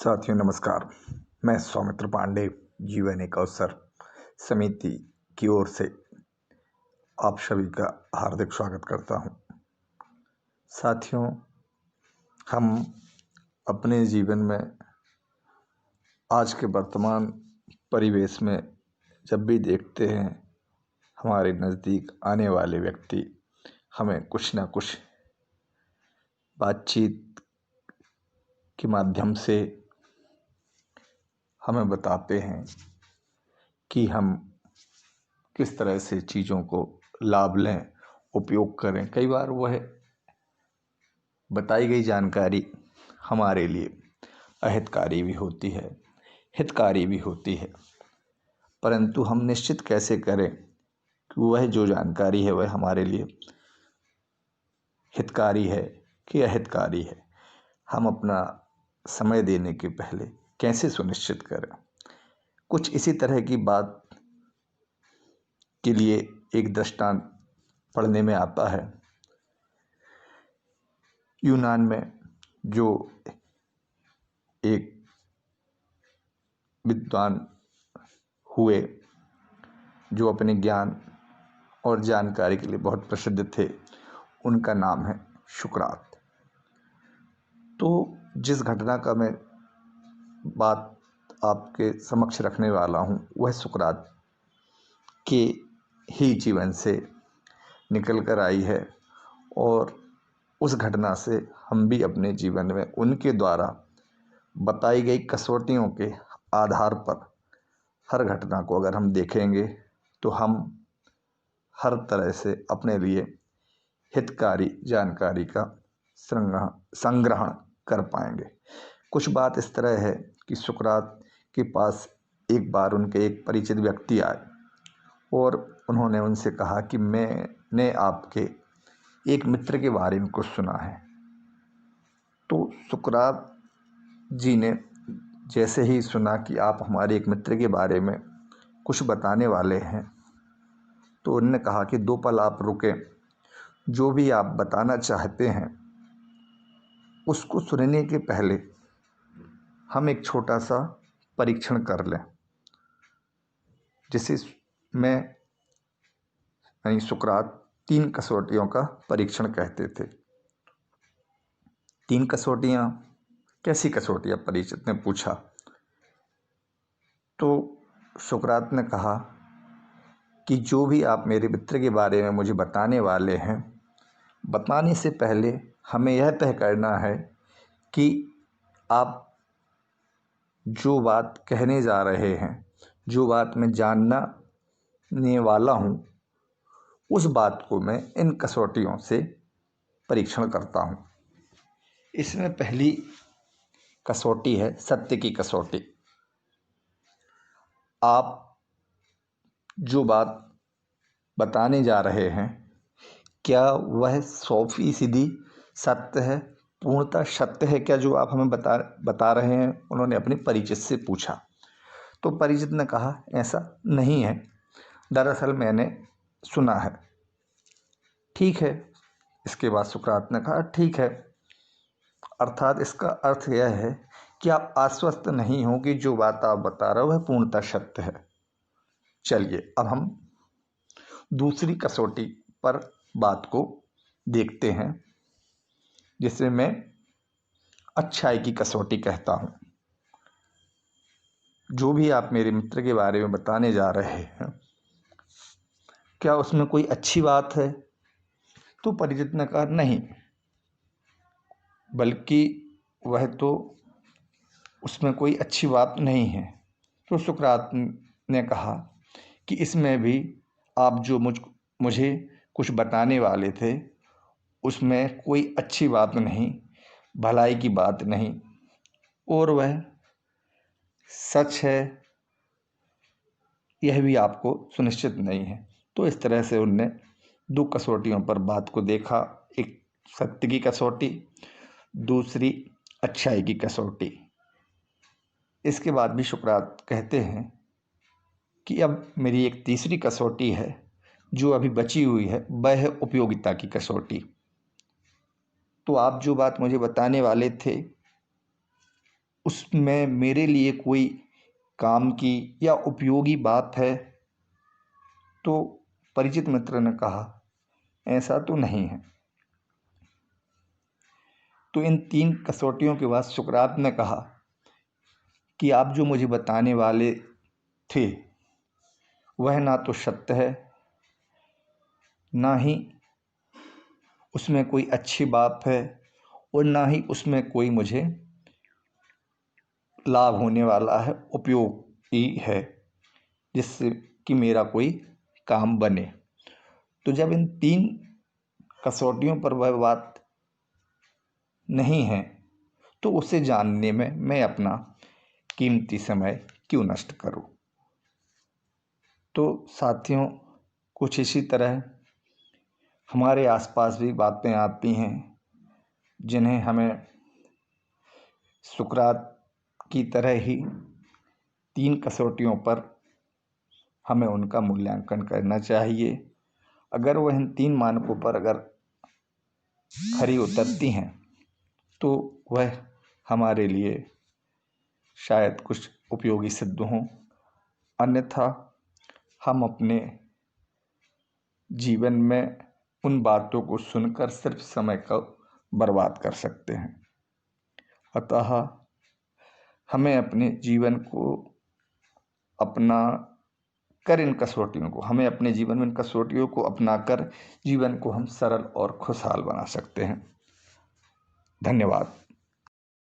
साथियों नमस्कार। मैं सौमित्र पांडे जीवन एक अवसर समिति की ओर से आप सभी का हार्दिक स्वागत करता हूं। साथियों, हम अपने जीवन में आज के वर्तमान परिवेश में जब भी देखते हैं हमारे नज़दीक आने वाले व्यक्ति हमें कुछ ना कुछ बातचीत के माध्यम से हमें बताते हैं कि हम किस तरह से चीज़ों को लाभ लें, उपयोग करें। कई बार वह बताई गई जानकारी हमारे लिए अहितकारी भी होती है, हितकारी भी होती है, परंतु हम निश्चित कैसे करें कि वह जो जानकारी है वह हमारे लिए हितकारी है कि अहितकारी है। हम अपना समय देने के पहले कैसे सुनिश्चित करें। कुछ इसी तरह की बात के लिए एक दृष्टांत पढ़ने में आता है। यूनान में जो एक विद्वान हुए जो अपने ज्ञान और जानकारी के लिए बहुत प्रसिद्ध थे, उनका नाम है सुकरात। तो जिस घटना का मैं बात आपके समक्ष रखने वाला हूँ वह सुकरात के ही जीवन से निकल कर आई है और उस घटना से हम भी अपने जीवन में उनके द्वारा बताई गई कसौटियों के आधार पर हर घटना को अगर हम देखेंगे तो हम हर तरह से अपने लिए हितकारी जानकारी का संग्रहण कर पाएंगे। कुछ बात इस तरह है कि सुकरात के पास एक बार उनके एक परिचित व्यक्ति आए और उन्होंने उनसे कहा कि मैंने आपके एक मित्र के बारे में कुछ सुना है। तो सुकरात जी ने जैसे ही सुना कि आप हमारे एक मित्र के बारे में कुछ बताने वाले हैं, तो उन्होंने कहा कि 2 पल आप रुकें, जो भी आप बताना चाहते हैं उसको सुनने के पहले हम एक छोटा सा परीक्षण कर लें, जिसे मैं यानी सुकरात 3 कसौटियों का परीक्षण कहते थे। 3 कसौटियाँ कैसी कसौटियाँ, परिचित ने पूछा। तो सुकरात ने कहा कि जो भी आप मेरे मित्र के बारे में मुझे बताने वाले हैं, बताने से पहले हमें यह तय करना है कि आप जो बात कहने जा रहे हैं, जो बात मैं जानने वाला हूँ, उस बात को मैं इन कसौटियों से परीक्षण करता हूँ। इसमें पहली कसौटी है सत्य की कसौटी। आप जो बात बताने जा रहे हैं क्या वह 100% सत्य है, पूर्णतः सत्य है क्या जो आप हमें बता रहे हैं। उन्होंने अपने परिचित से पूछा। तो परिचित ने कहा ऐसा नहीं है, दरअसल मैंने सुना है। ठीक है। इसके बाद सुकरात ने कहा ठीक है, अर्थात इसका अर्थ यह है कि आप आश्वस्त नहीं हो कि जो बात आप बता रहे हो वह पूर्णतः सत्य है। चलिए अब हम दूसरी कसौटी पर बात को देखते हैं, जिसे मैं अच्छाई की कसौटी कहता हूँ। जो भी आप मेरे मित्र के बारे में बताने जा रहे हैं, क्या उसमें कोई अच्छी बात है। तो परिचित ने कहा नहीं, बल्कि वह तो उसमें कोई अच्छी बात नहीं है। तो सुकरात ने कहा कि इसमें भी आप जो मुझे कुछ बताने वाले थे उसमें कोई अच्छी बात नहीं, भलाई की बात नहीं, और वह सच है यह भी आपको सुनिश्चित नहीं है। तो इस तरह से उनने 2 कसौटियों पर बात को देखा, एक सत्य की कसौटी, दूसरी अच्छाई की कसौटी। इसके बाद भी सुकरात कहते हैं कि अब मेरी एक तीसरी कसौटी है जो अभी बची हुई है, वह है उपयोगिता की कसौटी। तो आप जो बात मुझे बताने वाले थे उसमें मेरे लिए कोई काम की या उपयोगी बात है? तो परिचित मित्र ने कहा, ऐसा तो नहीं है। तो इन 3 कसौटियों के बाद सुकरात ने कहा कि आप जो मुझे बताने वाले थे वह ना तो सत्य है, ना ही उसमें कोई अच्छी बात है, और ना ही उसमें कोई मुझे लाभ होने वाला है, उपयोगी है, जिससे कि मेरा कोई काम बने। तो जब इन 3 कसौटियों पर वह बात नहीं है, तो उसे जानने में मैं अपना कीमती समय क्यों नष्ट करूं। तो साथियों, कुछ इसी तरह हमारे आसपास भी बातें आती हैं जिन्हें हमें सुकरात की तरह ही 3 कसौटियों पर हमें उनका मूल्यांकन करना चाहिए। अगर वह इन 3 मानकों पर अगर खरी उतरती हैं तो वह हमारे लिए शायद कुछ उपयोगी सिद्ध हों, अन्यथा हम अपने जीवन में उन बातों को सुनकर सिर्फ समय का बर्बाद कर सकते हैं। अतः हमें अपने जीवन को अपना कर इन कसौटियों को हमें अपने जीवन में इन कसौटियों को अपनाकर जीवन को हम सरल और खुशहाल बना सकते हैं। धन्यवाद।